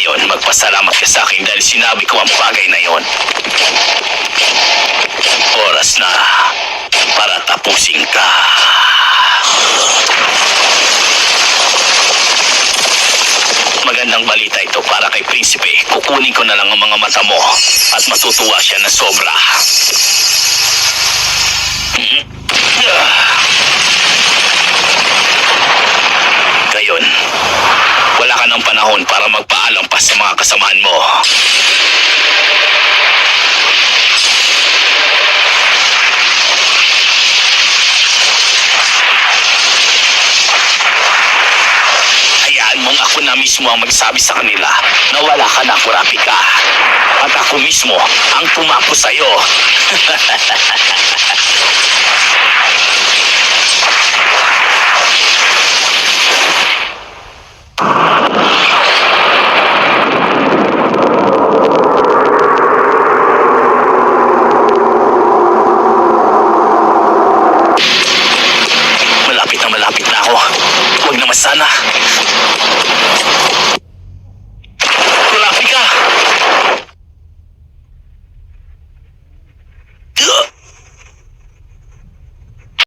Ngayon, magpasalamat ka sa akin dahil sinabi ko ang bagay na yon. Oras na para tapusin ka. Magandang balita ito para kay Prinsipe. Kukunin ko na lang ang mga mata mo at matutuwa siya na sobra. Ngayon, wala ka ng panahon para magpaalam pa sa mga kasamahan mo. Hayaan mong ako na mismo ang magsabi sa kanila na wala ka na, Kurapika. At ako mismo ang tumapo sa'yo. Malapit na ako. Huwag naman sana.